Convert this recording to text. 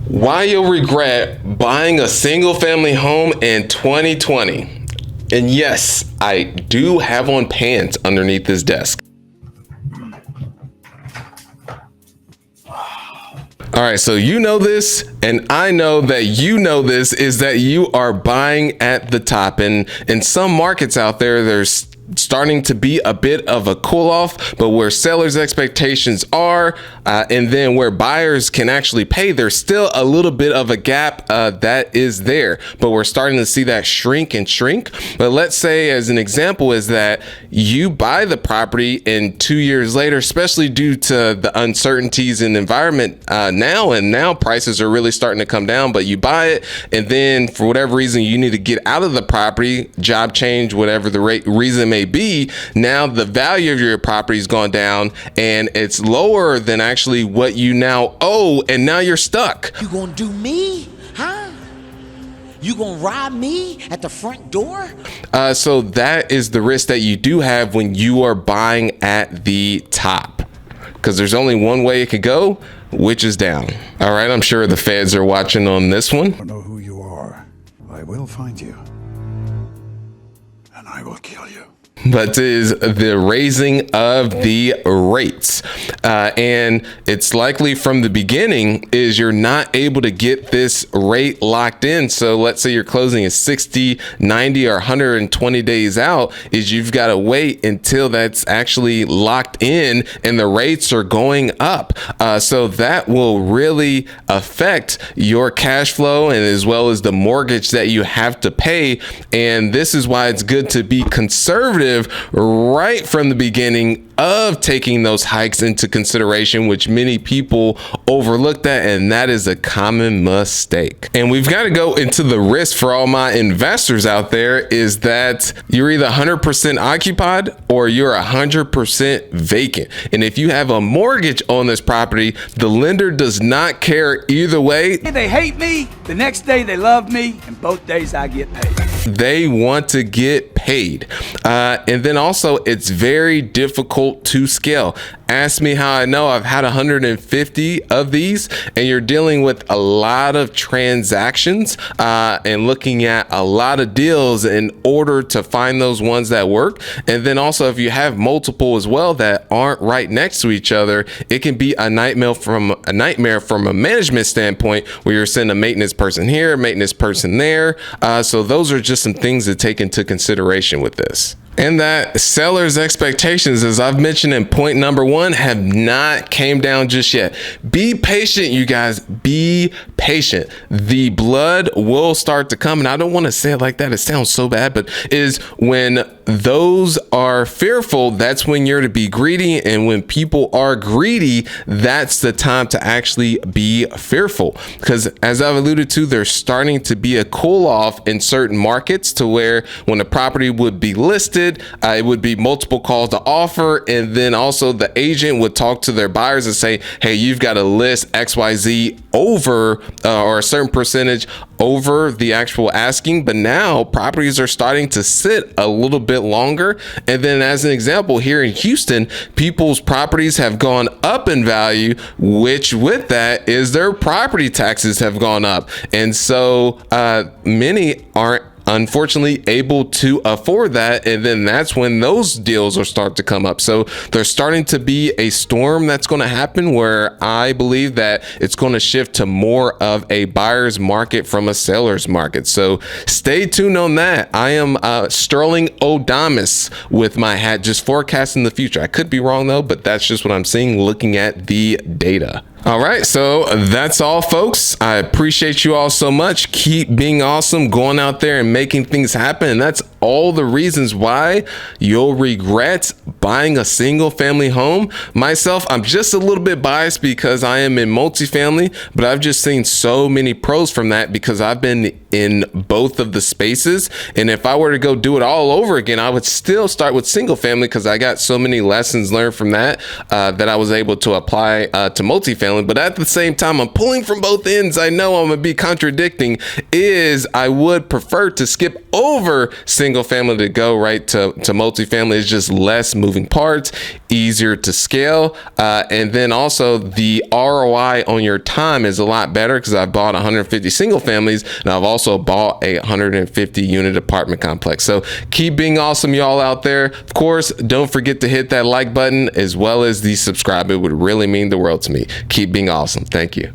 Why you'll regret buying a single family home in 2020. And yes, I do have on pants underneath this desk. All right, so you know this, and I know that you know this, is that you are buying at the top. And in some markets out there, there's starting to be a bit of a cool off, but where sellers' expectations are, and then where buyers can actually pay, there's still a little bit of a gap that is there, but we're starting to see that shrink and shrink. But let's say, as an example, is that you buy the property and 2 years later, especially due to the uncertainties in the environment now prices are really starting to come down, but you buy it and then for whatever reason you need to get out of the property, job change, whatever the reason may be. Now the value of your property has gone down and it's lower than actually what you now owe, and now you're stuck. You gonna do me, huh? You gonna rob me at the front door? So that is the risk that you do have when you are buying at the top, because there's only one way it could go, which is down. All right, I'm sure the feds are watching on this one. I don't know who you are. I will find you. And I will kill you. But is the raising of the rates. And it's likely from the beginning is you're not able to get this rate locked in. So let's say your closing is 60, 90, or 120 days out, is you've got to wait until that's actually locked in and the rates are going up. So that will really affect your cash flow and as well as the mortgage that you have to pay. And this is why it's good to be conservative right from the beginning of taking those hikes into consideration, which many people overlook that, and that is a common mistake. And we've got to go into the risk for all my investors out there, is that you're either 100% occupied or you're 100% vacant. And if you have a mortgage on this property, the lender does not care either way. They hate me, the next day they love me, and both days I get paid. They want to get paid. And then also it's very difficult to scale. Ask me how I know. I've had 150 of these, and you're dealing with a lot of transactions and looking at a lot of deals in order to find those ones that work. And then also if you have multiple as well that aren't right next to each other, it can be a nightmare from a management standpoint, where you're sending a maintenance person here, a maintenance person there. So those are just some things to take into consideration with this. And that sellers' expectations, as I've mentioned in point number one, have not came down just yet. Be patient, you guys. Be patient. The blood will start to come. And I don't want to say it like that. It sounds so bad, but is when those are fearful, that's when you're to be greedy. And when people are greedy, that's the time to actually be fearful. Because as I've alluded to, there's starting to be a cool off in certain markets to where when a property would be listed, it would be multiple calls to offer, and then also the agent would talk to their buyers and say, hey, you've got to list XYZ over or a certain percentage over the actual asking. But now properties are starting to sit a little bit longer. And then as an example, here in Houston, people's properties have gone up in value, which with that is their property taxes have gone up. And so many aren't unfortunately able to afford that, and then that's when those deals will start to come up. So there's starting to be a storm that's going to happen where I believe that it's going to shift to more of a buyer's market from a seller's market. So stay tuned on that. I am Sterling Odamus with my hat, just forecasting the future. I could be wrong though, but that's just what I'm seeing looking at the data. All right, so that's all, folks. I appreciate you all so much. Keep being awesome, going out there and making things happen. And that's all the reasons why you'll regret buying a single family home. Myself, I'm just a little bit biased because I am in multifamily, but I've just seen so many pros from that because I've been in both of the spaces. And if I were to go do it all over again, I would still start with single family because I got so many lessons learned from that that I was able to apply to multifamily. But at the same time, I'm pulling from both ends. I know I'm gonna be contradicting, is I would prefer to skip over single single family to go right to multifamily is just less moving parts, easier to scale. And then also the ROI on your time is a lot better because I've bought 150 single families and I've also bought a 150 unit apartment complex. So keep being awesome, y'all out there. Of course, don't forget to hit that like button as well as the subscribe. It would really mean the world to me. Keep being awesome. Thank you.